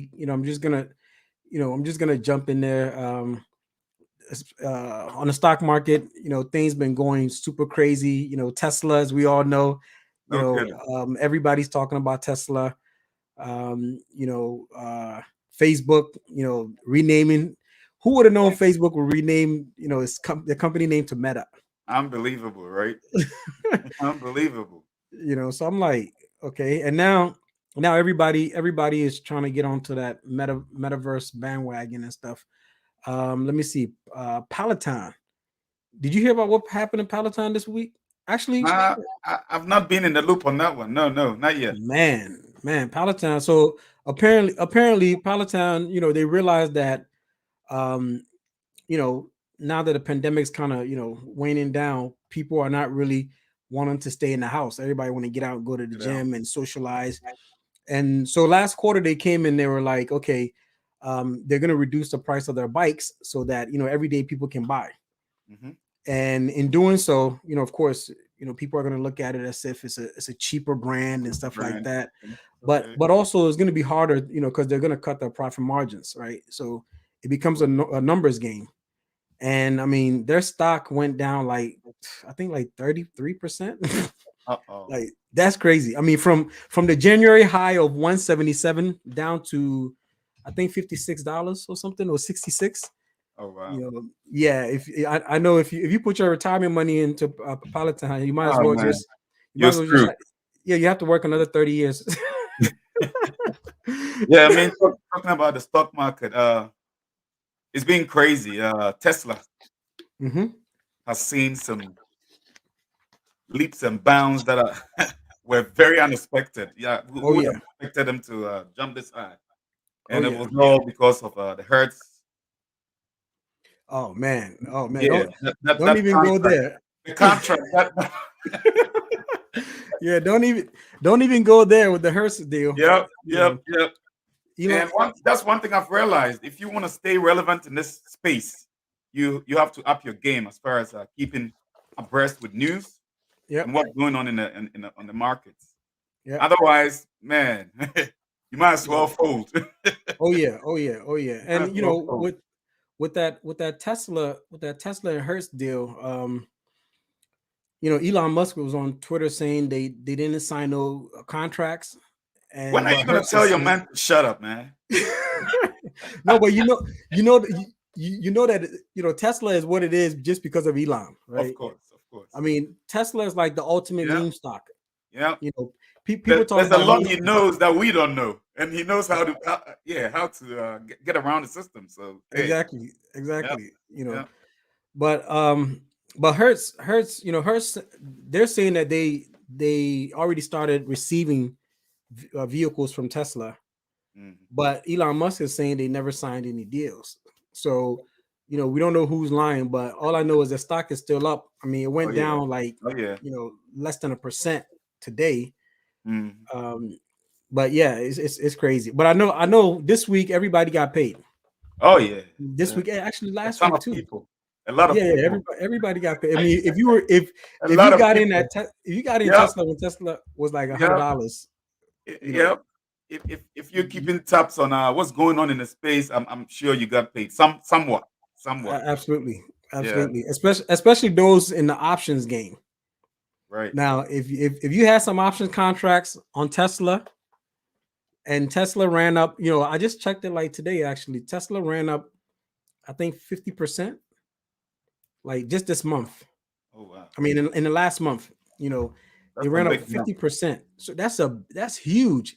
I'm just gonna jump in there. On the stock market, things been going super crazy. Tesla, as we all know, No kidding. everybody's talking about Tesla. Facebook, renaming. Who would have known Facebook would rename, the company name to Meta? Unbelievable, right? Unbelievable. So I'm like, okay, and now everybody is trying to get onto that metaverse bandwagon and stuff. Let me see. Peloton. Did you hear about what happened in Peloton this week? Actually, I've not been in the loop on that one. No, no, not yet. man, Peloton. So apparently Peloton, they realized that, um, you know, now that the pandemic's kind of, waning down, people are not really wanting to stay in the house. Everybody want to get out and go to the Get out. gym and socialize. And so last quarter they came in, they were like, okay, they're going to reduce the price of their bikes so that, everyday people can buy. Hmm. And in doing so, of course, people are going to look at it as if it's a cheaper brand and stuff like Brand. that. but Okay. but also it's going to be harder, because they're going to cut their profit margins, right? So it becomes a numbers game. And I mean, their stock went down like, I think like 33%. Uh-oh. Like, that's crazy. I mean, from the January high of 177 down to, I think, $56 or something, or 66. Oh wow. Yeah, if I know, if you put your retirement money into Peloton, you might as Oh well man. just you might You're as well just screwed. yeah, you have to work another 30 years. Yeah, I mean, talking about the stock market, it's been crazy. Tesla Hmm. has seen some leaps and bounds that are were very unexpected. Yeah, Oh who would have yeah. expected them to jump this high? Oh And it yeah. was all because of the Hertz. Oh man. Oh man. Yeah, Don't don't that even go contract, there. the contract that. Yeah, don't even go there with the Hearst deal. Yep, You yep, know, yep. Elon. And that's one thing I've realized. If you want to stay relevant in this space, you have to up your game as far as keeping abreast with news and Yep. what's going on on the markets. Yep. Otherwise, man, you might as Yeah. well fold. Oh yeah. Oh yeah. Oh yeah. Might And as well fold. with that Tesla and Hertz deal, Elon Musk was on Twitter saying they didn't sign no contracts, When and are but you gonna Hertz tell is your saying man to shut up, man? no, but you know that Tesla is what it is just because of Elon, Of right? course, of course. I mean, Tesla is like the ultimate Yeah, meme stock. yeah. You know, people talk There's a about lot meme. he knows that we don't know, and he knows how to, how to get around the system. So hey, Exactly, yeah, exactly. yeah. But Hertz, they're saying that they already started receiving vehicles from Tesla, Mhm. but Elon Musk is saying they never signed any deals. So, we don't know who's lying, but all I know is the stock is still up. I mean, it Oh went yeah, down like, oh yeah. less than 1% today. Mhm. Um, but yeah, it's crazy. But I know this week everybody got paid. Oh yeah. This Uh, week, actually a last ton week of too. people, a lot of Yeah, yeah, people, everybody got paid. I mean, if you were a if lot you of got in people. if you got in Yep, Tesla when Tesla was like a hundred yep, dollars, you know, yep. If you're you, keeping tabs on what's going on in the space, I'm sure you got paid somewhat, somewhat. absolutely, Yeah, absolutely, especially those in the options game. right. Now, if you had some options contracts on Tesla and Tesla ran up, I just checked it like today. Actually, Tesla ran up, I think 50%, like just this month. Oh wow, I mean, in the last month, it that's a ran up big number. 50%. So that's huge.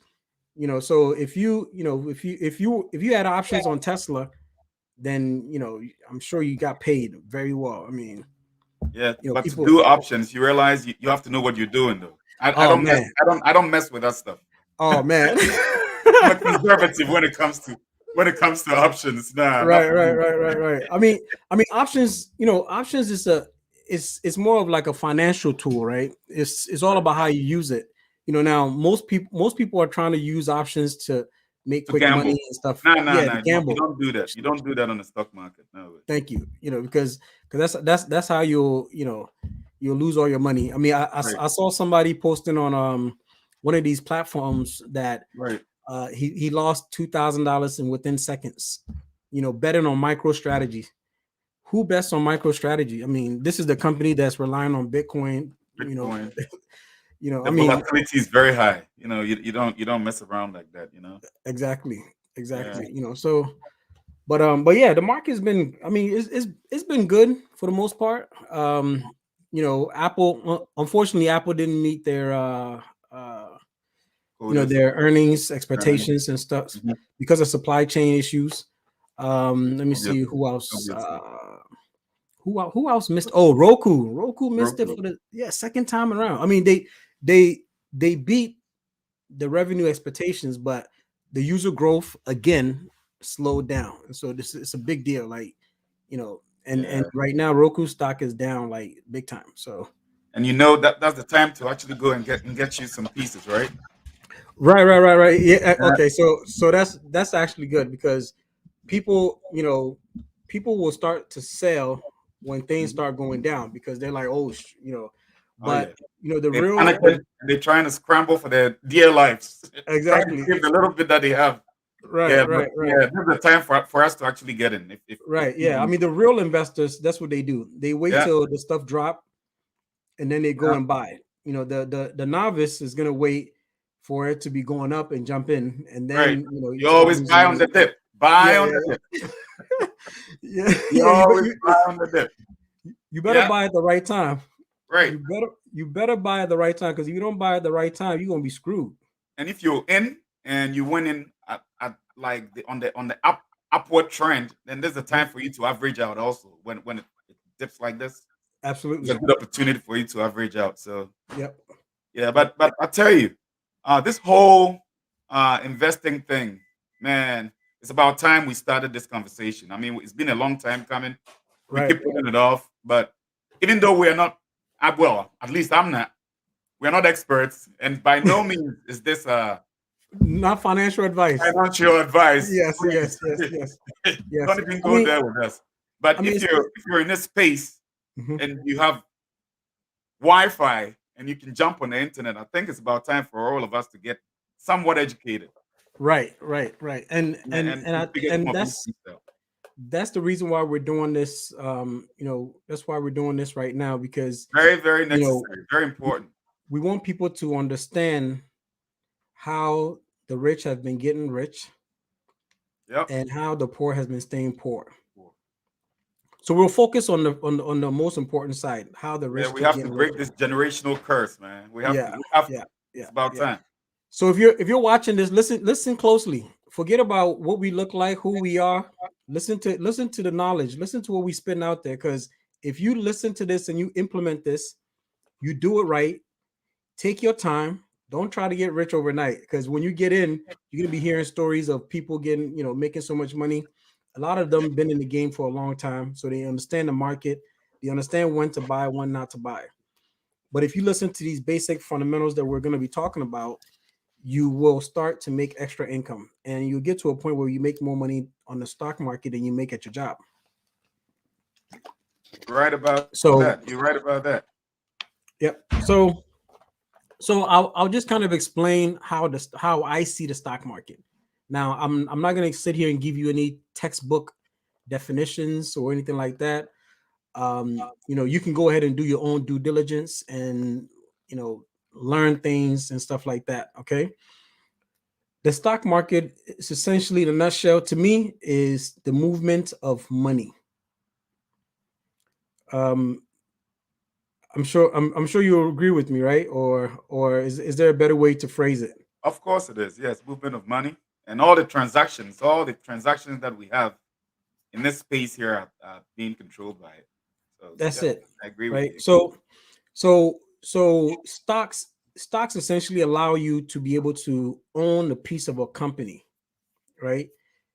So if you had options on Tesla, then I'm sure you got paid very well. I mean, Yeah, but to people. do options, you realize you have to know what you're doing, though. I Oh don't mess. man. I don't mess with that stuff. Oh man. I'm a conservative when it comes to options. Nah, not Right, for right, me. right, right, right. I mean, options is it's more of like a financial tool, right? It's all Right. about how you use it. Now most people are trying to use options to make To quick money gamble. and stuff. Nah, nah, Yeah, nah. to You gamble. don't do that. You don't do that on the stock market. No way. Thank you. Because that's how you'll lose all your money. I mean, I Right, I saw somebody posting on one of these platforms that right. He lost $2,000 in within seconds. Betting on micro strategy. Who bets on micro strategy? I mean, this is the company that's relying on Bitcoin. You know, Bitcoin. I The mean, volatility is very high. You don't mess around like that. exactly, Yeah. exactly. So, but yeah, the market's been. I mean, it's been good for the most part. Apple. Unfortunately, Apple didn't meet uh, Quotas. their earnings Earnings. expectations and stuff Mhm. because of supply chain issues. Let me see Obviously. who else. Obviously. Who else missed? Oh, Roku. Roku missed it Roku. for the second time around. I mean, they beat the revenue expectations, but the user growth again slowed down. And so this is a big deal. Like, and Yeah. right now Roku stock is down like big time. So And that's the time to actually go and get you some pieces, right? right. Yeah. Yeah. Okay. So that's actually good because people, people will start to sell when things Mhm. start going down because they're like, oh, Oh yeah. but the They're real, panicking. And they're trying to scramble for their dear lives, trying to exactly, save the little bit that they have. right, Yeah, but right, right. yeah, this is the time for us to actually get in. If Right. Yeah. I even mean, the real investors, that's what they do. They wait yeah, till the stuff drop and then they go yeah, and buy it. The novice is gonna wait for it to be going up and jump in, and right. then you You start always losing buy on money. the dip. Yeah, Buy on the yeah, dip. yeah. Yeah, You yeah. always buy on the dip. You better Yeah, buy at the right time. right. You better buy at the right time because if you don't buy at the right time, you're gonna be screwed. And if you're in and you went in at like on the upward trend, then there's a time Mhm. for you to average out also. When it dips like this, it's a Absolutely. good opportunity for you to average out. So Yep. yeah, Yep. but I tell you, this whole investing thing, man, it's about time we started this conversation. I mean, it's been a long time coming. We Right. keep putting it off, but even though we are not, well, at least I'm not. We're not experts, and by no means is this Not financial advice. financial advice. Yes. Yes. Yes. Please, Yes. Yes. don't even I go mean. there with us. But I mean. if you're in this space Mhm. and you have Wi-Fi and you can jump on the internet, I think it's about time for all of us to get somewhat educated Right. Right. Right. And and and and I, figure some and of these that's things out. that's the reason why we're doing this. That's why we're doing this right now because Very, very you know necessary, very we, important. we want people to understand how the rich have been getting rich Yep. and how the poor has been staying poor. So we'll focus on the most important side, how the Yeah, rich we keep have to getting break richer. this generational curse, man. We have to. Yeah, We have yeah, to. yeah, It's about yeah. time. So if you're watching this, listen closely. Forget about what we look like, who we are. Listen to the knowledge. Listen to what we spitting out there. Because if you listen to this and you implement this, you do it right. Take your time. Don't try to get rich overnight. Because when you get in, you're gonna be hearing stories of people getting, making so much money. A lot of them been in the game for a long time, so they understand the market. They understand when to buy, when not to buy. But if you listen to these basic fundamentals that we're going to be talking about, you will start to make extra income and you'll get to a point where you make more money on the stock market than you make at your job. You're right about So, that. You're right about that. yep. So I'll just kind of explain how I see the stock market. Now, I'm not going to sit here and give you any textbook definitions or anything like that. You can go ahead and do your own due diligence and learn things and stuff like that. Okay. The stock market is essentially, in a nutshell, to me, is the movement of money. Um, I'm sure you'll agree with me, right? Or is there a better way to phrase it? Of course, it is. Yes, movement of money and all the transactions that we have in this space here are being controlled by it. So That's yeah, it, I agree with right? you. So stocks essentially allow you to be able to own a piece of a company, right?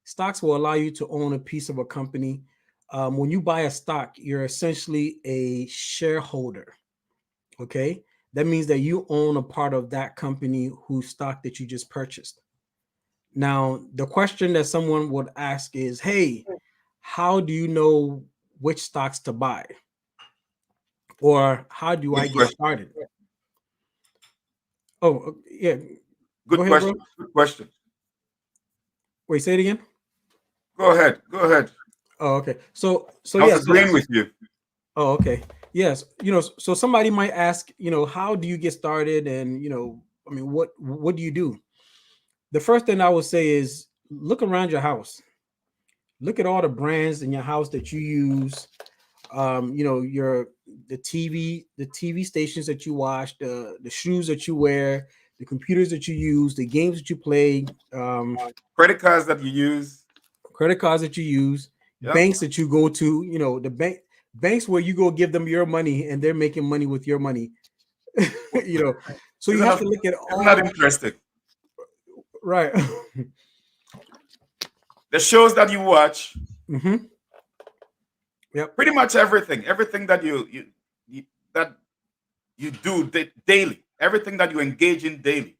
Stocks will allow you to own a piece of a company. When you buy a stock, you're essentially a shareholder. Okay. That means that you own a part of that company whose stock that you just purchased. Now, the question that someone would ask is, hey, how do you know which stocks to buy? Or how do I Good get question. started? Oh, yeah. Go Good ahead, bro. question. Good question. Wait, say it again. Go ahead. Go ahead. Oh, okay. So I was yeah. So agreeing with you. oh, okay. Yes. So somebody might ask, how do you get started? And I mean, what do you do? The first thing I would say is look around your house. Look at all the brands in your house that you use. Your the TV stations that you watch, the shoes that you wear, the computers that you use, the games that you play, Credit cards that you use. credit cards that you use, Yep. banks that you go to. The banks where you go give them your money and they're making money with your money. you know, so you Isn't have that, to look at isn't that all interesting? right. The shows that you watch, hmm Yep. pretty much everything that you that you do daily, everything that you engage in daily,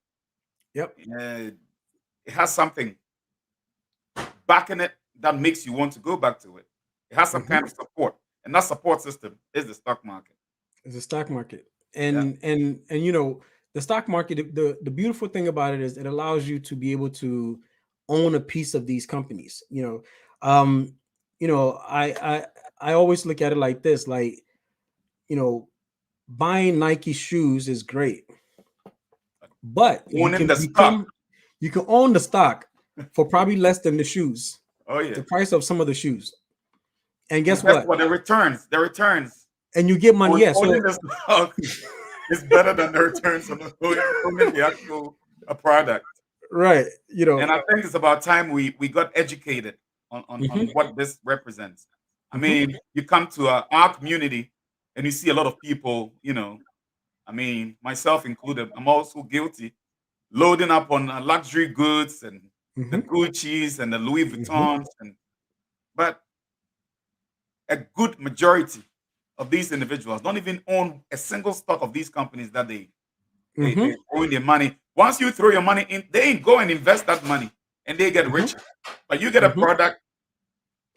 Yep. it has something back in it that makes you want to go back to it. It has some kind hmm of support, and that support system is the stock market. It's a stock market, Yeah. and the stock market. The beautiful thing about it is it allows you to be able to own a piece of these companies. Um, I always look at it like this, like you know, buying Nike shoes is great, but Owning the stock. you can own the stock for probably less than the shoes, Oh yeah. the price of some of the shoes. And And guess guess what? what? The returns And you get money. Yeah. owning So the stock is better than the returns on owning the actual product. right, And I think it's about time we got educated on hmm what this represents. I hmm mean, you come to our community and you see a lot of people, I mean, myself included, I'm also guilty, loading up on luxury goods and the hmm Gucci's and the Louis hmm Vuittons. But a good majority of these individuals don't even own a single stock of these companies that they hmm own their money. Once you throw your money in, they ain't go and invest that money and they get hmm richer. But you get a hmm product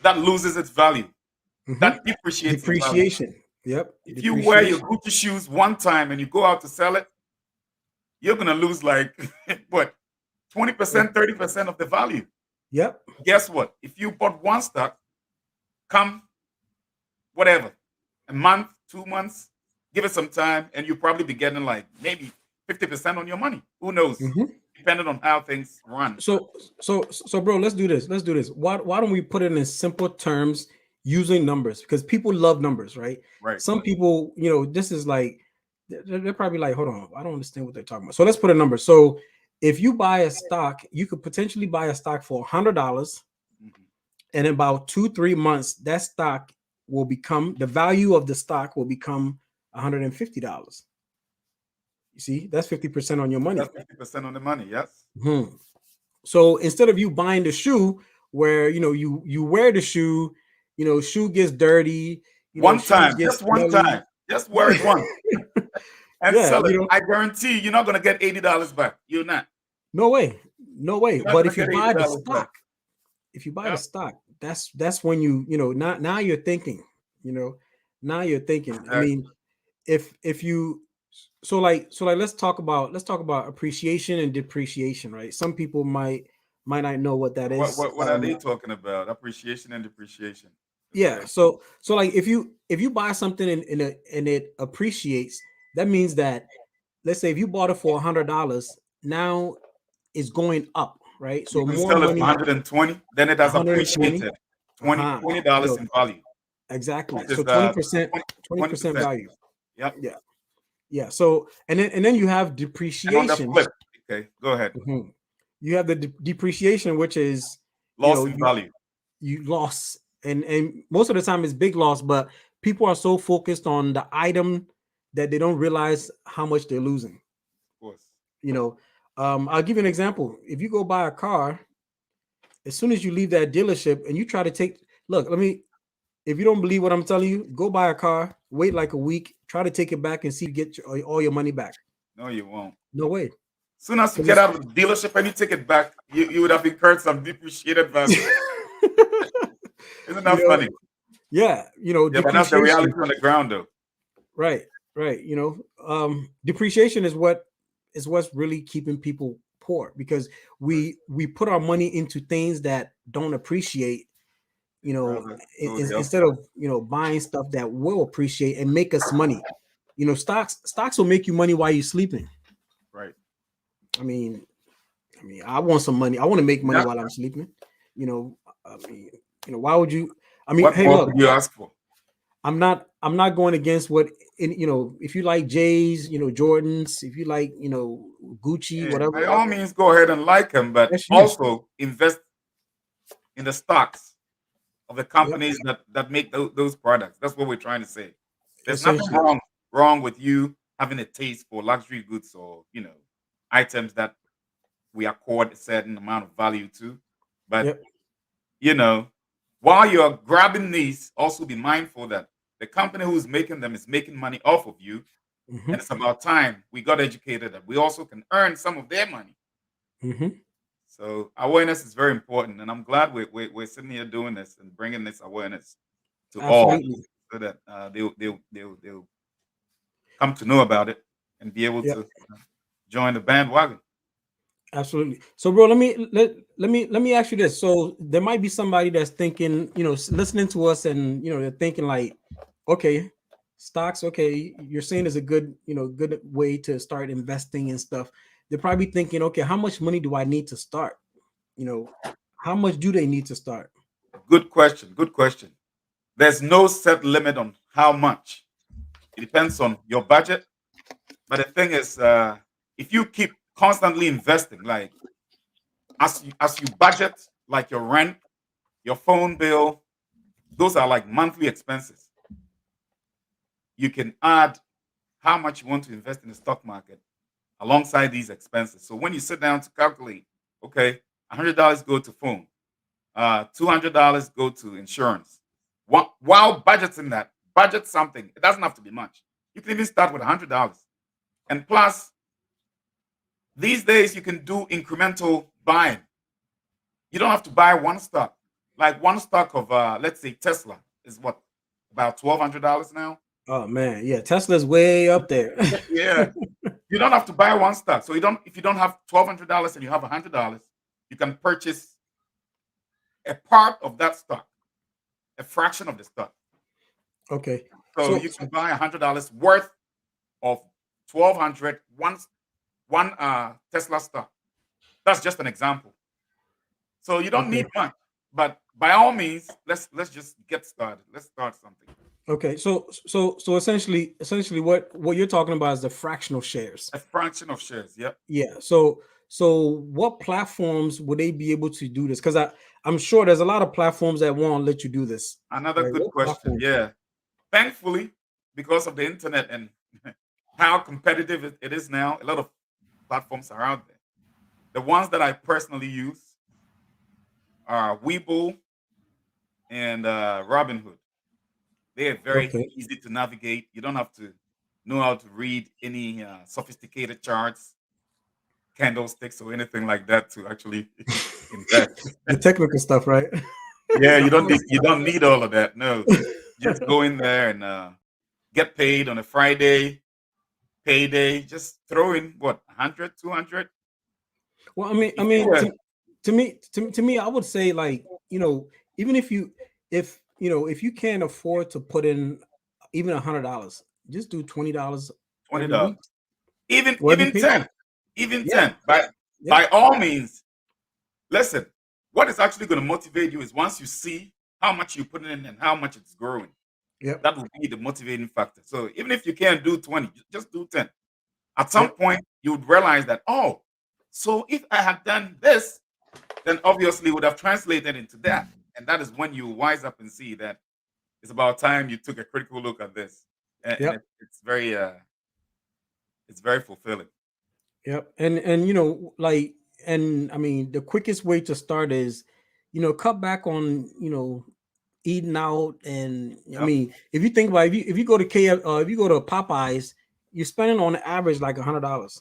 that loses its value, hmm that depreciates in value. Depreciation. Yep. If you wear your Depreciation. Gucci shoes one time and you go out to sell it, you're gonna lose like what, Uh, 20%, 30% of the value. Yep. Guess what? If you bought one stock, come whatever, a month, 2 months, give it some time, and you'll probably be getting like maybe 50% on your money. Who knows? hmm Depending on how things run. So, bro, let's do this. Let's do this. Why don't we put it in simple terms using numbers? Because people love numbers, right? Right. Some people, this is like they're probably like, hold on, I don't understand what they're talking about. So let's put a number. So if you buy a stock, you could potentially buy a stock for $100, Mhm. and in about 2-3 months, that stock will become the value of the stock will become $150. You see, that's 50% on your That's money. 50% on the money. Yes. Mhm. So instead of you buying the shoe where you wear the shoe, shoe gets dirty, One shoes time, get just one smelly. time, just wear it once and Yeah, sell it. I guarantee you're not gonna get $80 back. You're not. no way, no way. You're not But gonna if you get buy the $80 back. stock, if you buy the Yeah. stock, that's when now you're thinking, you know, now you're thinking. I Exactly. mean, if you so like let's talk about appreciation and depreciation, right? Some people might not know what that What is. what what are they talking about? Appreciation and depreciation. Yeah, Okay. so like if you buy something and it appreciates, that means that, let's say if you bought it for $100, now it's going up, right? You So can more sell it for money, 120, then it has 120. appreciated 20 Uh-huh. $20 in value. Exactly. That So is 20%, 20 20% 20%. value. Yep. Yeah. Yeah. So and then you have And on the depreciation. flip, okay, go ahead. Mhm. You have the depreciation, which is you Loss know in you value, you lost, and most of the time it's big loss, but people are so focused on the item that they don't realize how much they're losing. of course. you know I'll give you an example. If you go buy a car, as soon as you leave that dealership and you try to take look let me if you don't believe what I'm telling you, go buy a car, wait like a week, try to take it back and see if you get all your money back. No, you won't. No way. Soon as you Because get it's out of the dealership and you take it back, you would have incurred some depreciated value. Isn't you that know funny? yeah, Yeah, but that's the reality depreciation. on the ground, though. Right, right. Depreciation is what's really keeping people poor because we put our money into things that don't appreciate, Rather go the instead upside. of buying stuff that will appreciate and make us money. Stocks will make you money while you're sleeping. Right. I mean, I want some money. I want to make money Yeah. while I'm sleeping. You know, I mean, why would you? I mean, What hey, more look, could you ask for? I'm not going against what, if you like J's, Jordans, if you like, Gucci, Yeah, whatever, by all means, go ahead and like them, but that's you. also invest in the stocks of the Yep, companies that make those products. That's what we're trying to say. There's nothing essentially. wrong with you having a taste for luxury goods or items that we accord a certain amount of value to. But Yep. you know, while you're grabbing these, also be mindful that the company who's making them is making money off of you. And Hmm. it's about time we got educated that we also can earn some of their money. Hmm. So awareness is very important. And I'm glad we're sitting here doing this and bringing this awareness to all Absolutely. so that they'll come to know about it and be able Yep. to join the bandwagon. Absolutely. So, bro, let me ask you this. So, there might be somebody that's thinking, listening to us, and they're thinking like, okay, stocks. Okay, you're saying is a good way to start investing and stuff. They're probably thinking, okay, how much money do I need to start? You know, how much do they need to start? Good question. Good question. There's no set limit on how much. It depends on your budget. But the thing is, if you keep constantly investing, like as you budget, like your rent, your phone bill, those are like monthly expenses. You can add how much you want to invest in the stock market alongside these expenses. So when you sit down to calculate, okay, $100 go to phone, $200 go to insurance. While budgeting that, budget something. It doesn't have to be much. You can even start with $100. And plus, these days you can do incremental buying. You don't have to buy one stock. Like one stock of let's say Tesla is what, about $1,200 now. Oh man, yeah, Tesla's way up there. Yeah, you don't have to buy one stock. So you don't if you don't have $1,200 and you have $100, you can purchase a part of that stock, a fraction of the stock. Okay, So so you can buy $100 worth of 1,200 one Tesla stock. That's just an example. So you don't okay, need much, but by all means, let's just get started. Let's start something. okay, so essentially, what you're talking about is the fractional shares. A fraction of shares. Yep. Yeah. So what platforms would they be able to do this? Because I'm sure there's a lot of platforms that won't let you do this. Another Right? good What question. platforms? Yeah. Thankfully, because of the internet and how competitive it is now, a lot of platforms are out there. The ones that I personally use are Webull and Robinhood. They are very Okay. easy to navigate. You don't have to know how to read any sophisticated charts, candlesticks, or anything like that to actually invest. The technical stuff, right? Yeah, you don't need all of that. No, just go in there and get paid on a Friday, payday. Just throw in what 100, 200. Well, I mean, Yeah, to me, I would say like even if you can't afford to put in even $100, just do $20 every $20. week Even or every even paycheck. 10. Even Yeah. 10. By Yep. by all means, listen. What is actually going to motivate you is once you see how much you put in and how much it's growing. Yep. That will be the motivating factor. So even if you can't do 20, just do 10. At some Yep. point, you would realize that, oh, so if I had done this, then obviously it would have translated into that. And that is when you wise up and see that it's about time you took a critical look at this. And Yep. it's very fulfilling. Yep. And like, and I mean the quickest way to start is, cut back on, eating out. And I Yep. mean, if you think about it, if you go to if you go to Popeyes, you're spending on average like $100.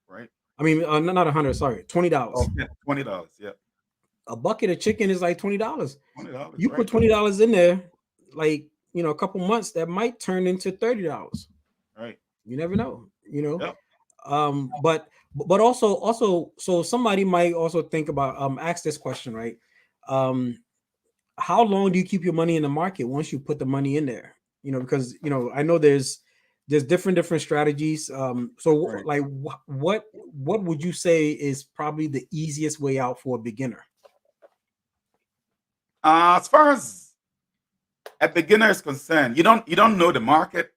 Right. I mean, not 100, sorry, $20. Okay. $20. Yep. A bucket of chicken is like $20. $20, You put right. $20 in there, like, a couple months, that might turn into $30. Right. You never know. Yep. But but also so somebody might also think about ask this question, right? Um, how long do you keep your money in the market once you put the money in there? Because I know there's different strategies. So Right. like what would you say is probably the easiest way out for a beginner? As far as a beginner is concerned, you don't know the market.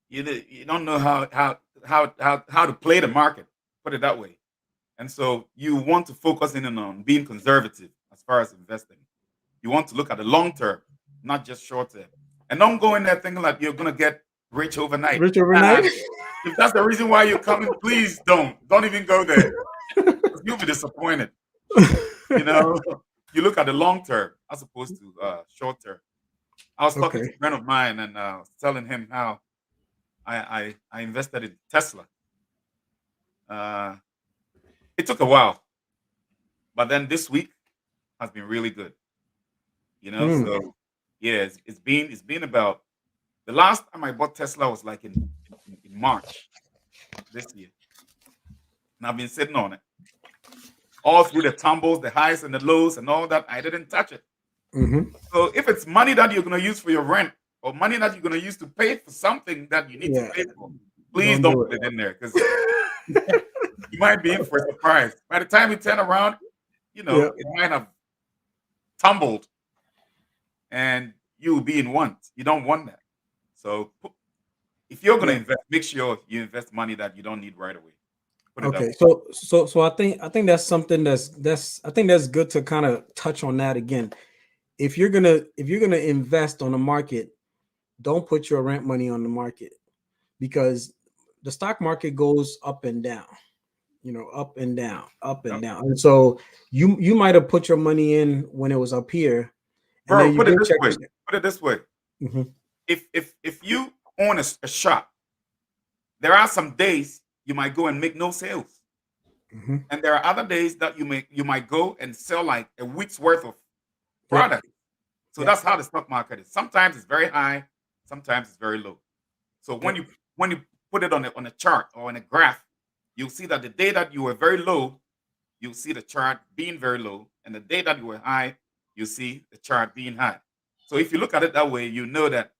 You don't know how to play the market. Put it that way. And so you want to focus in on being conservative as far as investing. You want to look at the long term, not just short term. And don't go in there thinking like you're gonna get rich overnight. Rich overnight? And if that's the reason why you're coming, please don't even go there. You'll be disappointed. You know, you look at the long term as opposed to short term. I was talking to Okay. a friend of mine and telling him how I invested in Tesla. Uh, it took a while, but then this week has been really good. Hmm. So yeah, it's been about the last time I bought Tesla was like in March this year, and I've been sitting on it all through the tumbles, the highs and the lows, and all that. I didn't touch it. Hmm. So if it's money that you're going to use for your rent or money that you're going to use to pay for something that you need to Yeah, pay for, please don't don't do put it in there because you might be in for a surprise. By the time you turn around, Yeah. it might have tumbled and you will be in want. You don't want that. So if you're going to Yeah. invest, make sure you invest money that you don't need right away. Put it that Okay, way. so I think that's something that's I think that's good to kind of touch on that again. If you're gonna invest on the market, don't put your rent money on the market because the stock market goes up and down, up and down, up and Yep. down. And so you might have put your money in when it was up here, and Bro, then you put it go this check. way. Put it this way. Mhm, If you own a shop, there are some days you might go and make no sales. mhm. And there are other days that you might go and sell like a week's worth of Yep, product. So yep, that's how the stock market is. Sometimes it's very high, sometimes it's very low. So when yep. you put it on a chart or on a graph, you'll see that the day that you were very low, you'll see the chart being very low, and the day that you were high, you see the chart being high. So if you look at it that way, you know that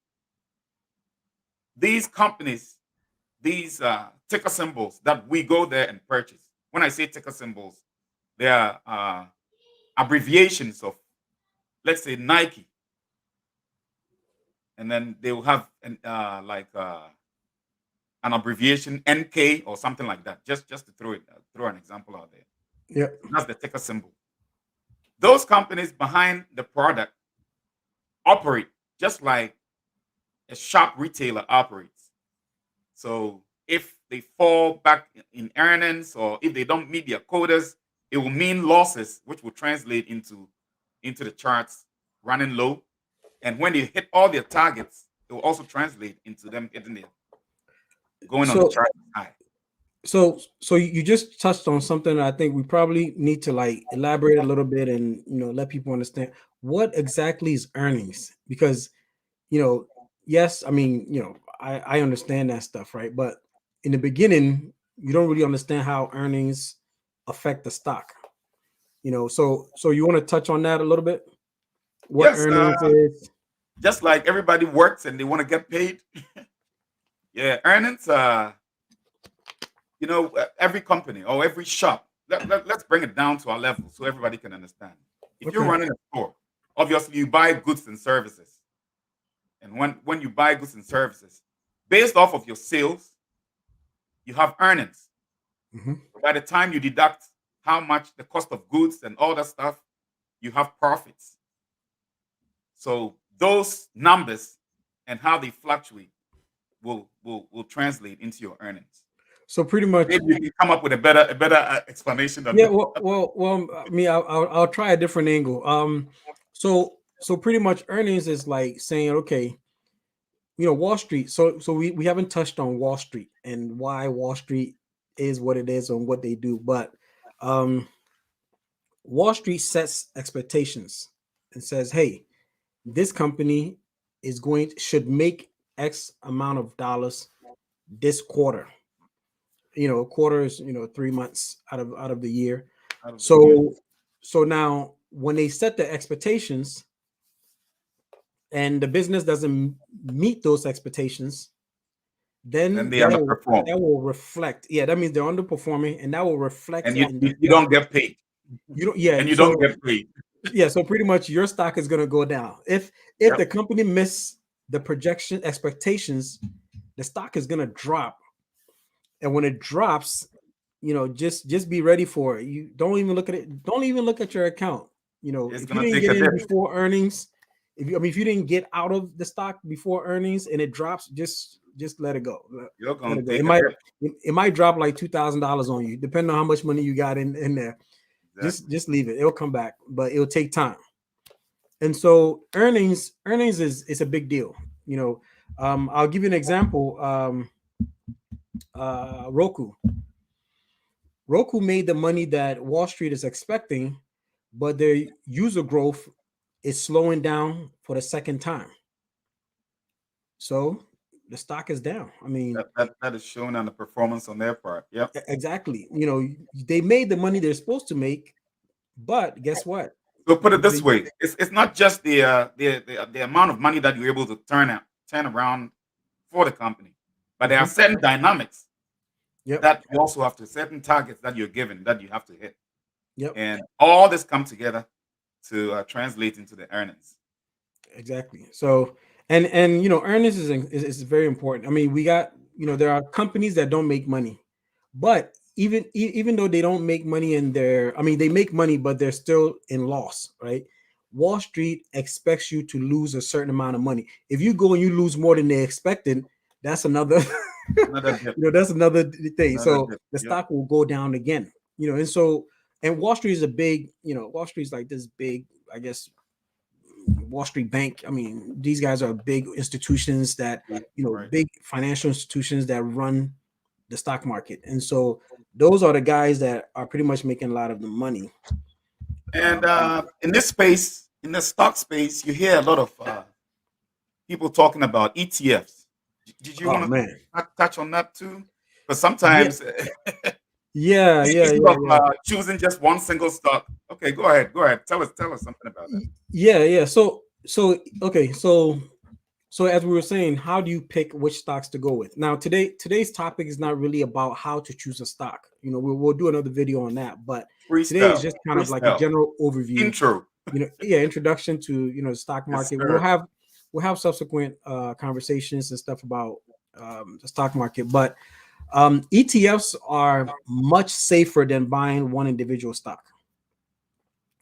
these companies, these ticker symbols that we go there and purchase. When I say ticker symbols, they are abbreviations of, let's say, Nike, and then they will have an abbreviation NK or something like that. Just to throw an example out there. Yep. That's the ticker symbol. Those companies behind the product operate just like a shop retailer operates. So if they fall back in earnings or if they don't meet their quotas, it will mean losses, which will translate into the charts running low. And when they hit all their targets, it will also translate into them hitting their going on the So chart high. so you just touched on something that I think we probably need to like elaborate a little bit and let people understand what exactly is earnings because you know yes, I mean, I understand that stuff, right? But in the beginning you don't really understand how earnings affect the stock. So you want to touch on that a little bit, what Yes, earnings is. just like everybody works and they want to get paid. Yeah, earnings. Every company or every shop. Let's bring it down to our level so everybody can understand. If you're Okay. running a store, obviously you buy goods and services, and when you buy goods and services, based off of your sales, you have earnings. Mhm. By the time you deduct how much the cost of goods and all that stuff, you have profits. So those numbers and how they fluctuate will translate into your earnings. So pretty much. Maybe you can come up with a better explanation than Yeah, that. well, me, I'll try a different angle. So pretty much earnings is like saying, okay, Wall Street. So we haven't touched on Wall Street and why Wall Street is what it is and what they do, but um, Wall Street sets expectations and says, hey, this company should make X amount of dollars this quarter. quarters, 3 months out of the year. Out of the year. So now when they set the expectations and the business doesn't meet those expectations, Then then they that will underperform, that will reflect. Yeah, that means they're underperforming, and that will reflect and you, in the you you stock. don't get paid, You don't. Yeah. and you don't So get paid. yeah. So pretty much your stock is going to go down if the Yep, company miss the projection expectations. The stock is going to drop, and when it drops, just be ready for it. You don't even look at it. Don't even look at your account. it's If you gonna didn't take get a in dip. before earnings, if you didn't get out of the stock before earnings and it drops, just let it go. You're Let gonna it go. take a dip. It might drop like $2,000 on you, depending on how much money you got in there. Exactly. Just leave it. It'll come back, but it'll take time. And so earnings is a big deal. I'll give you an example. Roku. Roku made the money that Wall Street is expecting, but their user growth is slowing down for the second time. So the stock is down. I mean, That is showing on the performance on their part. Yep. exactly. They made the money they're supposed to make, but guess what? So put it this The, way: it's not just the amount of money that you're able to turn around for the company, but there are Mhm. certain dynamics Yep. that you also have to certain targets that you're given that you have to hit, Yep. and all this come together to translate into the earnings. Exactly. So, and earnings is very important. I mean, we got there are companies that don't make money, but even though they don't make money I mean, they make money, but they're still in loss, right? Wall Street expects you to lose a certain amount of money. If you go and you lose more than they expected, that's another, Another dip. that's another thing. Another So dip. the Yep. stock will go down again, and Wall Street is a big, Wall Street's like this big, I guess, Wall Street Bank. I mean, these guys are big institutions that, Right. big financial institutions that run the stock market. And so those are the guys that are pretty much making a lot of the money. And in this space, in the stock space, you hear a lot of people talking about ETFs. Did you Oh want man. to touch on that too? Because Yeah. sometimes Yeah. Yeah. instead Yeah. of Yeah. choosing just one single stock. Okay, go ahead. Go ahead. Tell us something about that. Yeah. Yeah. So okay. So as we were saying, how do you pick which stocks to go with? Now today's topic is not really about how to choose a stock. We'll do another video on that, but today is Freestyle. just kind of like a Freestyle. general overview. Intro. Yeah, introduction to the stock Yes, market. sir. We'll have subsequent conversations and stuff about the stock market, but ETFs are much safer than buying one individual stock.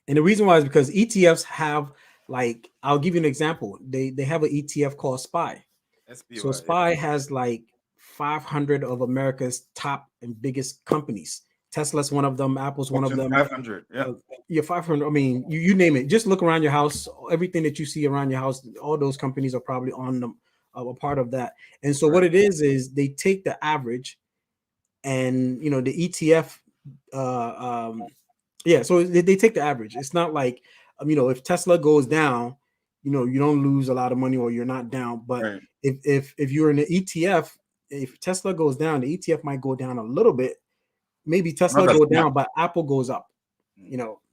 And the reason why is because ETFs have, like, I'll give you an example. They have an ETF called SPY. So SPY. Yeah. SPY has like 500 of America's top and biggest companies. Tesla's one of them. Apple's one of Fortune them. 500. Yeah. Yeah, 500. I mean, you name it. Just look around your house. Everything that you see around your house, all those companies are probably on them, a part of that. And so what Right. it is they take the average, and the ETF. Yeah, so they take the average. It's not like, if Tesla goes down, you don't lose a lot of money or you're not down. But Right. if you're in the ETF, if Tesla goes down, the ETF might go down a little bit. Maybe Tesla Not as go much. down, but Apple goes up.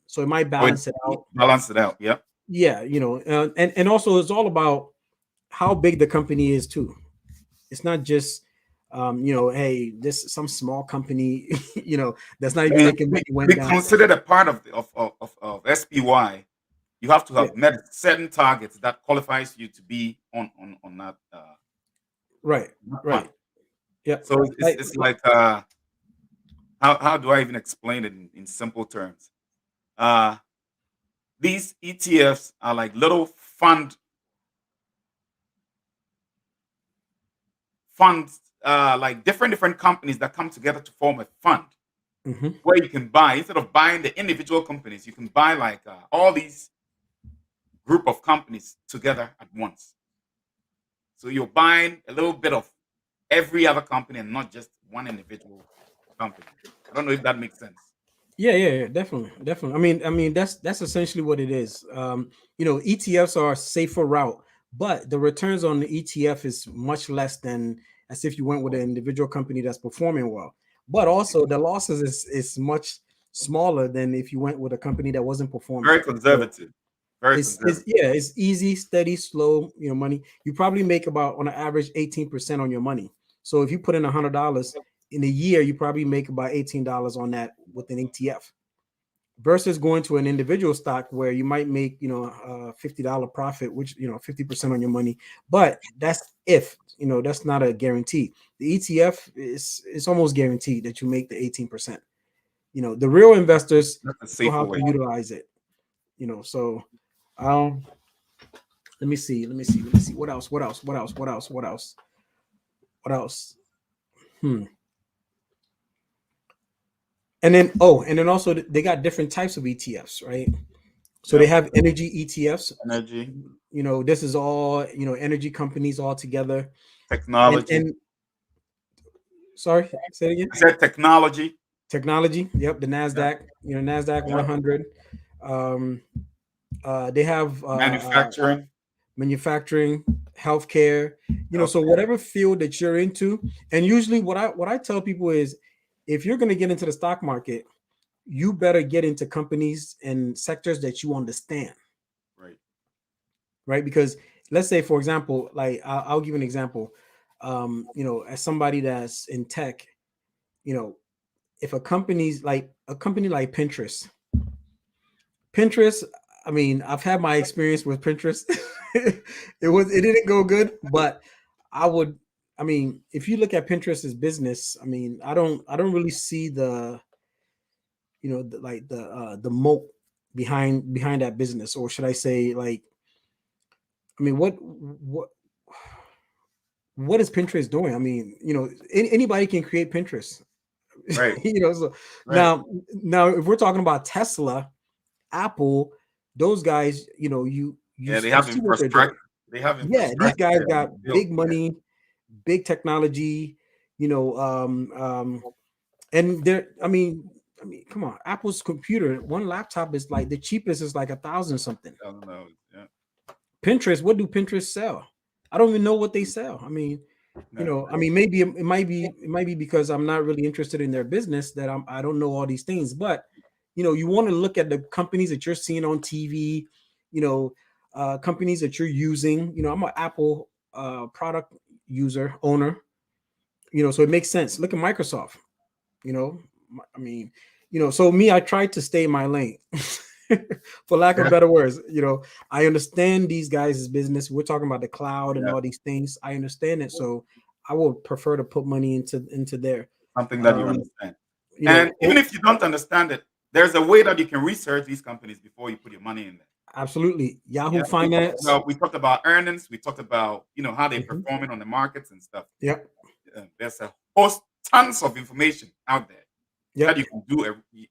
So it might So it balance it out. balance it out. Yep. Yeah, and also it's all about how big the company is too. It's not just hey, this some small company, that's not even And making to money be, to went be down. considered a part of SPY, you have to Yeah, have met certain targets that qualifies you to be on that right, fund. right. Yeah, So it's, like it's like how do I even explain it in simple terms? Uh, these ETFs are like little funds, like different companies that come together to form a fund mhm. where you can buy, instead of buying the individual companies, you can buy like all these group of companies together at once. So you're buying a little bit of every other company and not just one individual company. I don't know if that makes sense. Yeah, definitely, definitely. I mean, that's essentially what it is. ETFs are a safer route, but the returns on the ETF is much less than as if you went with an individual company that's performing well. but also the losses is much smaller than if you went with a company that wasn't performing. Very So conservative. Very it's conservative. yeah, it's easy, steady, slow, money. You probably make about on an average 18% on your money. So if you put in $100 in a year, you probably make about $18 on that with an ETF versus going to an individual stock where you might make $50 profit, which 50% on your money. But that's if that's not a guarantee. The ETF is almost guaranteed that you make the 18%. The real investors That's a know safer how to way. utilize it. So um let me see what else. Hmm. And then also they got different types of ETFs, right? So they Yep. have energy ETFs. Energy, This is all energy companies all together. and technology. and sorry, say it again. I said technology, Technology, yep. The yeah, Nasdaq, Nasdaq yeah. 100. um they have Manufacturing. manufacturing, healthcare, so Healthcare. whatever field that you're into. And usually what I tell people is, if you're going to get into the stock market, you better get into companies and sectors that you understand, Right. right? Because let's say, for example, like I'll give you an example. As somebody that's in tech, you know if a company like Pinterest, I mean, I've had my experience with Pinterest. It didn't go good, but I would I mean, if you look at Pinterest as business, I mean, I don't really see the moat behind that business. Or should I say, like, I mean, what is Pinterest doing? I mean, anybody can create Pinterest. Right. So Right. now if we're talking about Tesla, Apple, those guys, Yeah, they you have see what they're doing. infrastructure. They have Yeah, these guys infrastructure got built. big Yeah. money, big technology, you know, um, um, and they're, I mean, come on, Apple's computer, one laptop is like the cheapest is like 1,000 something. I don't know. Yeah. Pinterest, what do Pinterest sell? I don't even know what they sell. I mean, No. maybe it might be because I'm not really interested in their business that I don't know all these things. But you want to look at the companies that you're seeing on TV, you know, companies that you're using. I'm an Apple product user owner. So it makes sense. Look at Microsoft. You know, I mean, so me, I try to stay in my lane. For lack of Yeah. better words, I understand these guys' business. We're talking about the cloud and Yeah. all these things. I understand it, so I would prefer to put money into there. Something that you Um, understand. And even oh, if you don't understand it, there's a way that you can research these companies before you put your money in there. absolutely. Yeah. Yahoo We talked Finance. about we talked about earnings. We talked about how they're Mhm. performing on the markets and stuff. Yep. There's a host tons of information out there that Yep. you can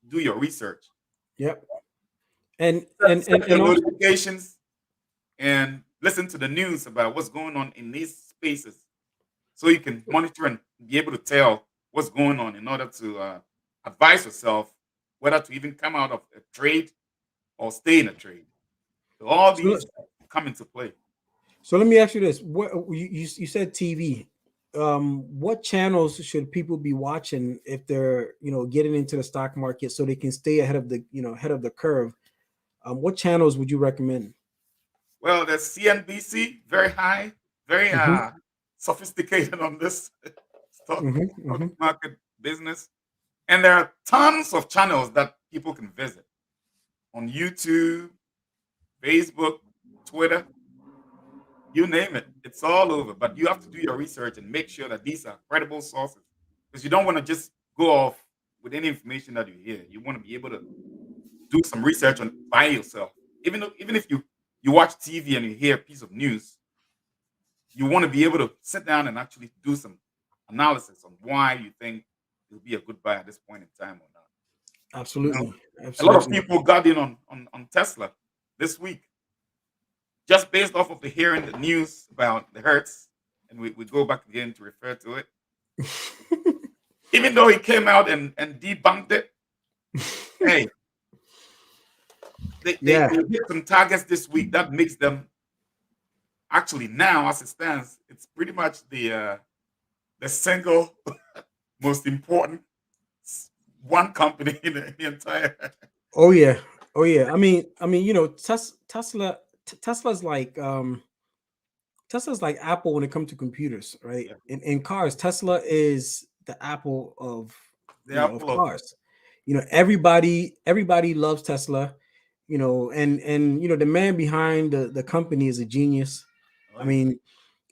do your research. Yep. And Set, and and set your and also, notifications and listen to the news about what's going on in these spaces, so you can monitor and be able to tell what's going on in order to advise yourself whether to even come out of a trade or stay in a trade. So all so these come into play. So let me ask you this: what you said TV? What channels should people be watching if they're getting into the stock market so they can stay ahead of the curve? What channels would you recommend? Well, there's CNBC, very high, very Hmm. sophisticated on this stock, Hmm. stock Hmm. market business. And there are tons of channels that people can visit on YouTube, Facebook, Twitter, you name it. It's all over. But you have to do your research and make sure that these are credible sources, because you don't want to just go off with any information that you hear. You want to be able to do some research on by yourself. Even if you watch TV and you hear a piece of news, you want to be able to sit down and actually do some analysis on why you think it'll be a good buy at this point in time or not. You know, Absolutely, a lot of absolutely. people got in on Tesla this week just based off of the hearing the news about the Hertz, and we go back again to refer to it. Even though he came out and debunked it, hey, they Yeah, hit some targets this week that makes them actually now, as it stands, it's pretty much the single most important. one company in the entire. Oh yeah, oh yeah. Tesla's like Tesla's like Apple when it comes to computers, right? Yeah, In cars, Tesla is the Apple of the of apple of. cars. Everybody loves Tesla, and the man behind the company is a genius. Oh I yeah, mean,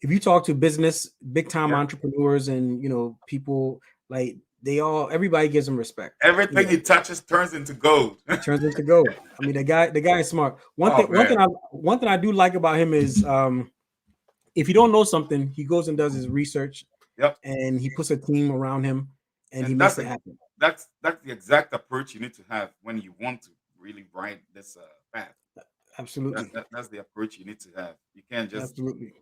if you talk to big time yeah. entrepreneurs and people like everybody gives him respect. Everything he touches turns into gold. Turns into gold. I mean, the guy is smart. Oh man. One thing I do like about him is if you don't know something, he goes and does his research Yep. and he puts a team around him and he And makes it happen. that's the exact approach you need to have when you want to really ride this path. Absolutely. That's the approach you need to have. You can't just Absolutely.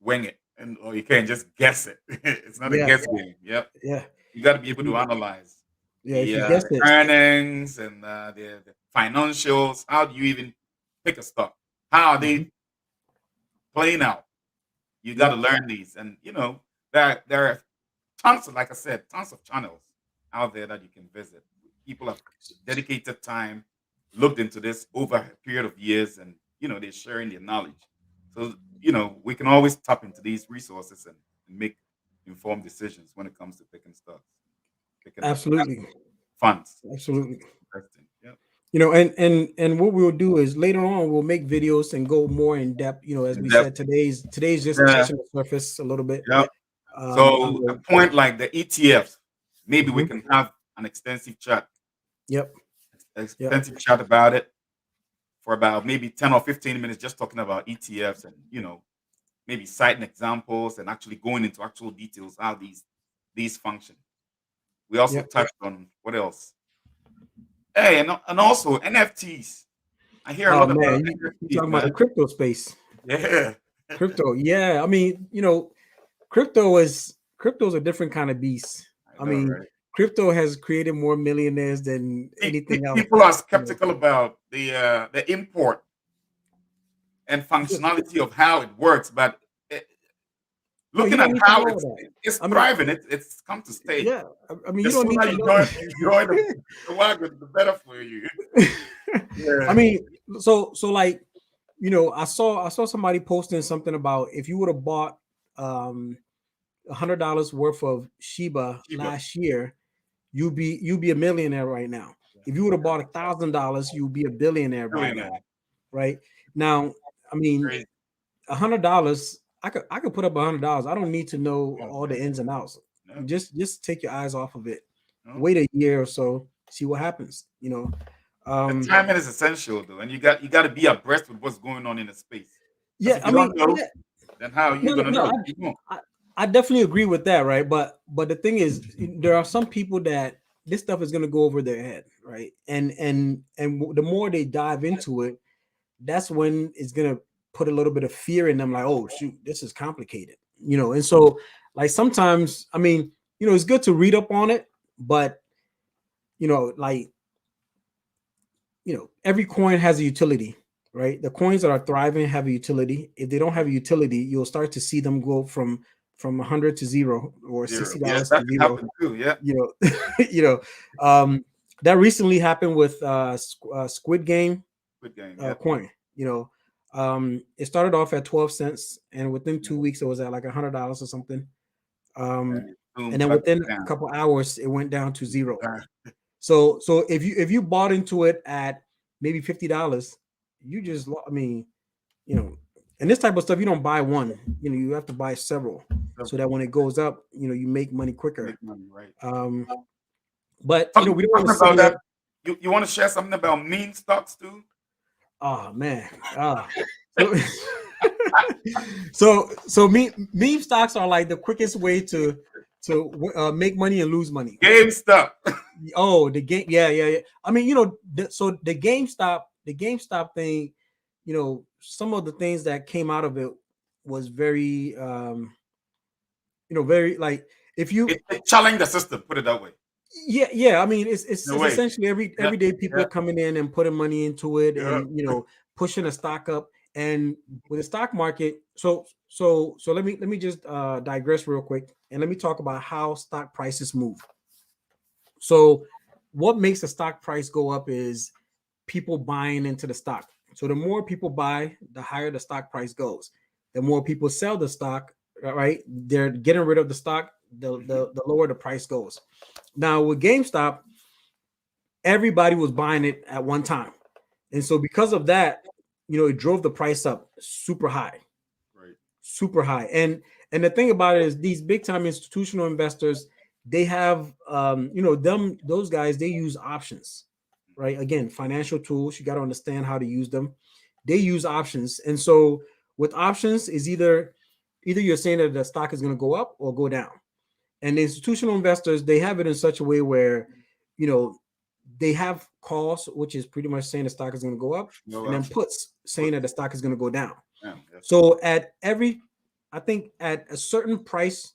wing it, and or you can't just guess it. It's not a Yeah. guess game. Yep. Yeah. You got to be If able to you analyze if you guess the it, earnings and the financials. How do you even pick a stock? How are mhm, they playing out? You got to yep, learn these, and there are tons of, like I said, tons of channels out there that you can visit. People have dedicated time, looked into this over a period of years, and they're sharing their knowledge. So we can always tap into these resources and make informed decisions when it comes to picking stocks, picking absolutely, funds, absolutely. investing. Yeah, And what we'll do is later on we'll make videos and go more in depth. As in we depth. said, today's just Yeah, touching the surface a little bit. yeah. On So a the point like the ETFs, maybe we mhm, can have an yep, yep, extensive chat about it for about maybe 10 or 15 minutes, just talking about ETFs and maybe citing examples and actually going into actual details how these function. We also yep. touched on what else? Hey, and also NFTs. I hear a Oh lot man, about you NFTs, talking about the man. crypto space? Yeah, Crypto, yeah. I mean, crypto is a different kind of beast. I I know, mean, right? crypto has created more millionaires than anything else. People are You know, skeptical about the import and you, functionality of how it works, but you looking at don't need to how know it's that. it's I mean, thriving, it's come to stay. yeah. I mean, The you don't need sooner to you know. join the wagon, the better for you. I Yeah. mean, so like, I saw somebody posting something about if you would have bought um $100 worth of Shiba Shiba. last year, you'd be a millionaire right now. Yeah. If you would have Yeah. bought $1,000, you'd be a billionaire by Billionaire. now, right? Now, I mean, Crazy. $100, I could put up $100. I don't need to know Oh all the man. ins and outs. No. Just take your eyes off of it. No. Wait a year or so, see what happens. The Um, timing is essential though, and you got to be abreast with what's going on in the space. Because yeah, if I you mean, don't know, yeah, then how are you no, no, gonna no. know? You won't. I definitely agree with that, right? But the thing is, there are some people that this stuff is going to go over their head, right? And the more they dive into it, that's when it's going to put a little bit of fear in them, like, oh shoot, this is complicated, And so, like sometimes, I mean, it's good to read up on it, but like every coin has a utility, right? The coins that are thriving have a utility. If they don't have a utility, you'll start to see them go from 100 to zero or Zero. sixty Yes, dollars that to can zero. happen too. Yeah. You know, you know, that recently happened with Squid Game Good game. Yeah. coin. It started off at 12 cents, and within Yeah. 2 weeks, it was at like $100 or something. Um, And boom, and then cut within a down. couple hours, it went down to zero. Ah, So if you bought into it at maybe $50, you just I mean, you know, and this type of stuff you don't buy one, you have to buy several so that several. when it goes up, you make money quicker. Make money, right? Um, but Talking, we don't want talking to sit about here. that, you want to share something about meme stocks too? Oh man. So so meme stocks are like the quickest way to make money and lose money. GameStop. Oh, the game, yeah, yeah, yeah. I mean, so the GameStop thing, some of the things that came out of it was very, very like if you, It challenged the system. Put it that way. yeah, yeah. I mean, it's No it's way. essentially Yeah. everyday people Yeah. coming in and putting money into it, Yeah. and pushing the stock up. And with the stock market, so let me just digress real quick, and let me talk about how stock prices move. So what makes the stock price go up is people buying into the stock. So the more people buy, the higher the stock price goes. The more people sell the stock, right? They're getting rid of the stock, the lower the price goes. Now with GameStop, everybody was buying it at one time. And so because of that, it drove the price up super high, Right. super high. And the thing about it is these big time institutional investors, they have those guys, they use options, right? Again, financial tools, you got to understand how to use them. They use options. And so with options is either you're saying that the stock is going to go up or go down. And the institutional investors, they have it in such a way where, you know, they have calls, which is pretty much saying the stock is going to go up, No, and then puts saying that the stock is going to go down. yes. So I think at a certain price,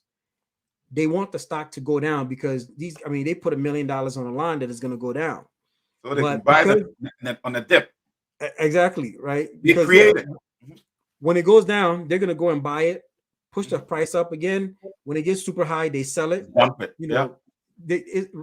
they want the stock to go down because they put $1 million on the line that is going to go down. So they can But buy because that on a dip. exactly right, They because create it. when it goes down, they're going to go and buy it, push the price up again. When it gets super high, they sell it. Dump it.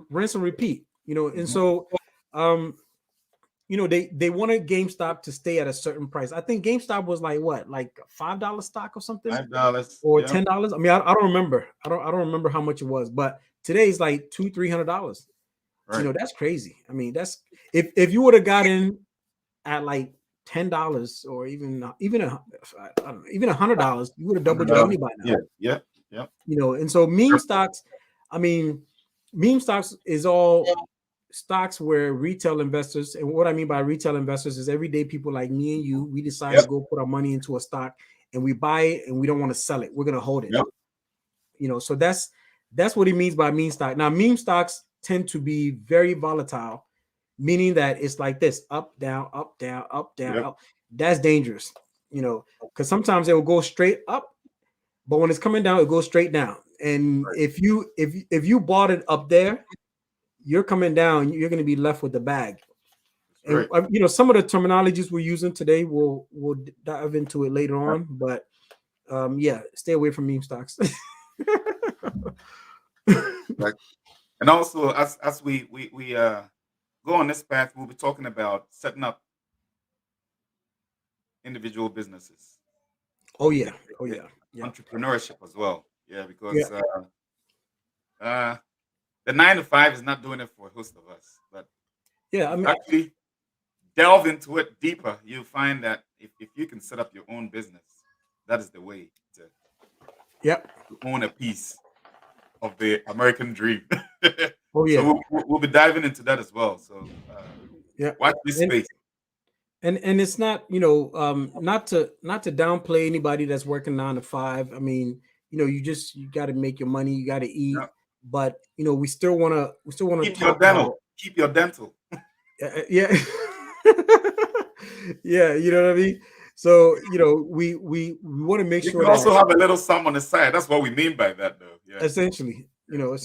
Rinse and repeat. And so, they wanted GameStop to stay at a certain price. I think GameStop was like what, like $5 stock or something, $5 or yeah. $10. I mean, I don't remember. I don't remember how much it was, but today's like $200-300. Right. That's crazy. I mean, that's if you would have got in at like $10 or even $100, you would have doubled your money by now. Yeah. And so meme stocks, I mean, meme stocks is all stocks where retail investors, and what I mean by retail investors is everyday people like me and you, we decide to go put our money into a stock and we buy it and we don't want to sell it. We're going to hold it. So that's what he means by meme stock. Now, meme stocks tend to be very volatile, meaning that it's like this: up, down, up, down, up, down, up. That's dangerous, because sometimes it will go straight up, but when it's coming down, it goes straight down. And if you bought it up there, you're coming down, you're going to be left with the bag. And some of the terminologies we're using today, we'll dive into it later on. But stay away from meme stocks. And also, as we go on this path, we'll be talking about setting up individual businesses. Entrepreneurship as well. Yeah, because the 9 to 5 is not doing it for a host of us. But actually delve into it deeper, you'll find that if you can set up your own business, that is the way to own a piece of the American dream. So we'll be diving into that as well. So watch this space. And it's not, not to downplay anybody that's working 9 to 5. I mean, you got to make your money, you got to eat, but we still want to keep your dental. Yeah. Yeah, you know what I mean? So, we want to make sure you also have a little sum on the side. That's what we mean by that, though. Yeah. Essentially, we want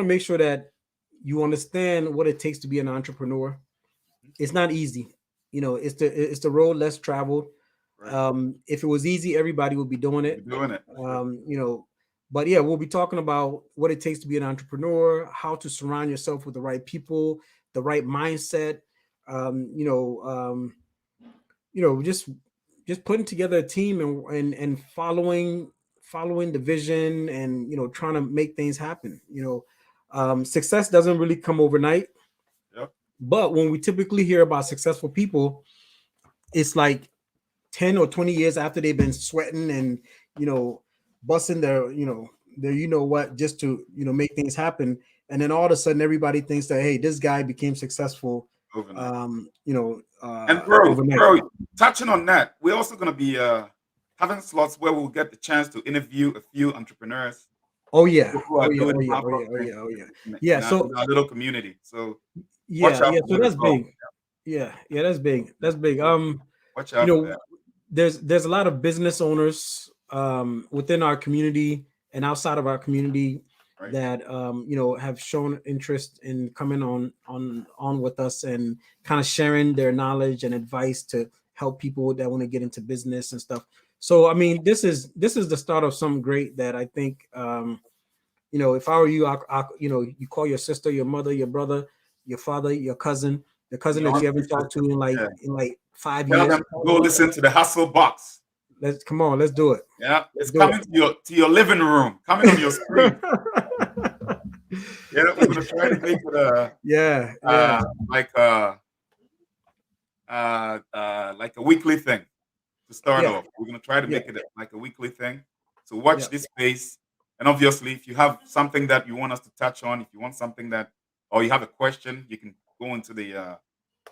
to make sure that you understand what it takes to be an entrepreneur. It's not easy. It's the road less traveled. If it was easy, everybody would be doing it. But we'll be talking about what it takes to be an entrepreneur, how to surround yourself with the right people, the right mindset. Just putting together a team and following the vision and trying to make things happen. Success doesn't really come overnight. But when we typically hear about successful people, it's like 10 or 20 years after they've been sweating and busting their what just to make things happen, and then all of a sudden everybody thinks that, hey, this guy became successful overnight. And bro, touching on that, we're also going to be having slots where we'll get the chance to interview a few entrepreneurs. So our little community. So so that's big. That's big. That's big. Watch out. There's a lot of business owners within our community and outside of our community that have shown interest in coming on with us and kind of sharing their knowledge and advice to help people that want to get into business and stuff. So I mean, this is the start of something great that I think If I were you, you call your sister, your mother, your brother, your father, your cousin, the cousin Your that you auntie, haven't talked to in yeah. 5 years. Tell them to go listen to the hustle box. Let's come on, let's do it. Yeah, Let's it's do coming to your living room, coming on your screen. it. Yeah, we're gonna try to make it Yeah, yeah, like like a weekly thing to start yeah, off. We're gonna try to yeah, make it like a weekly thing. So watch yeah, this space, and obviously, if you have something that you want us to touch on, if you want something that, or you have a question, you can go into the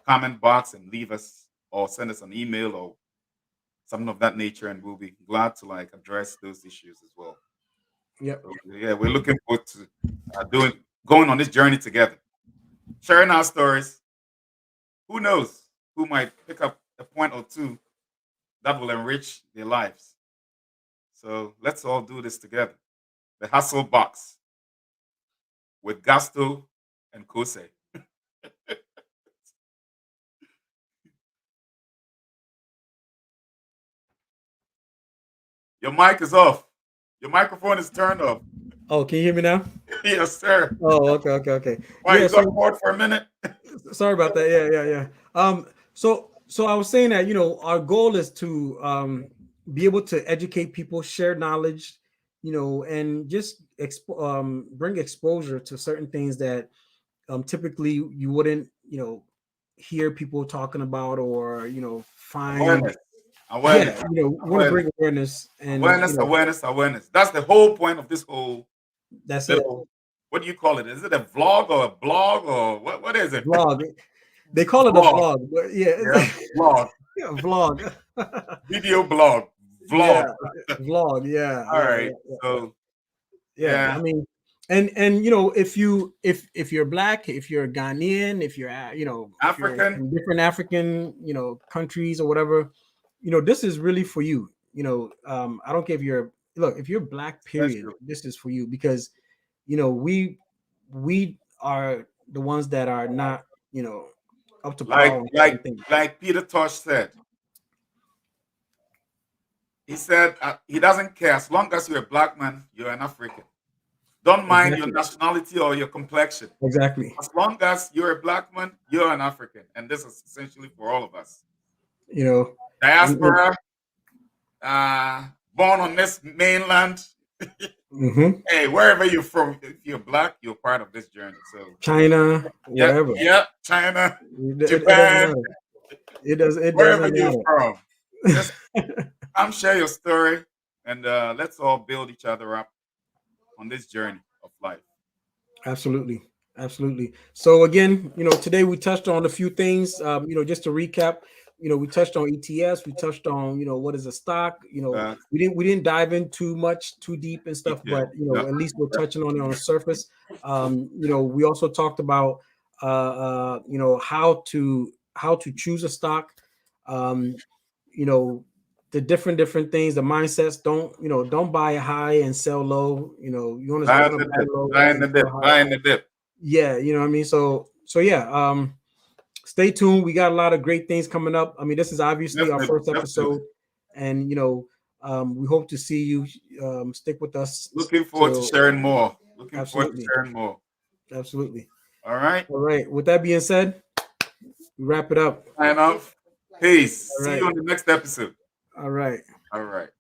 comment box and leave us, or send us an email or something of that nature, and we'll be glad to like address those issues as well. yep, So, yeah, we're looking forward to going on this journey together, sharing our stories. Who knows who might pick up a point or two that will enrich their lives. So let's all do this together. The Hustle Box with Gasto and Kose. Your mic is off. Your microphone is turned off. Oh, can you hear me now? Yes, sir. Oh, okay, okay, okay. Why, Yeah, you got so bored for a minute? sorry about that. Yeah, yeah, yeah. So I was saying that our goal is to be able to educate people, share knowledge, and just bring exposure to certain things that typically you wouldn't hear people talking about, or find. Awareness. Awareness. Yeah, we want to Awareness. bring awareness, and Awareness, awareness, awareness. That's the whole point of this whole that's it. little, what do you call it? Is it a vlog or a blog or what is it? Vlog. They call it a Vlog. vlog, but yeah, Yeah. Vlog. yeah, vlog. Video blog. Yeah, Vlog. vlog. Yeah, All yeah, right. yeah, yeah, yeah. So Yeah, yeah. I mean, and if you're black, if you're Ghanaian, if you're if you're African, from different African countries or whatever, this is really for you. I don't care if you're look if you're black. Period. especially This is for you because we are the ones that are not up to par like on certain like things. like Peter Tosh said. He said he doesn't care as long as you're a black man, you're an African. Don't mind your Exactly. nationality or your complexion. Exactly. As long as you're a black man, you're an African, and this is essentially for all of us. You know, Diaspora, born on this mainland. mhm. Hey, wherever you're from, if you're black, you're part of this journey. So, China, yeah, wherever. yeah, China, It doesn't Japan, matter. It wherever doesn't you're matter. from, just come share your story, and let's all build each other up on this journey of life. Absolutely. Absolutely. So again, today we touched on a few things. Just to recap, we touched on ETFs, we touched on, what is a stock. Uh, We didn't dive in too deep and stuff, Detail. but Yeah. at least we're touching on it on the surface. We also talked about how to choose a stock. Um, you know, the different things, the mindsets. Don't buy high and sell low. You Buy want to the buy dip, low buy in the and sell dip, high. buy in the dip. Yeah, you know what I mean. So yeah, stay tuned. We got a lot of great things coming up. I mean, this is obviously our Definitely, first episode, definitely. and we hope to see you stick with us Looking forward to till sharing more. Looking forward to absolutely, sharing more. absolutely. All right. All right. With that being said, we wrap it up. Sign off. Peace. All See you right. on the next episode. All right. All right.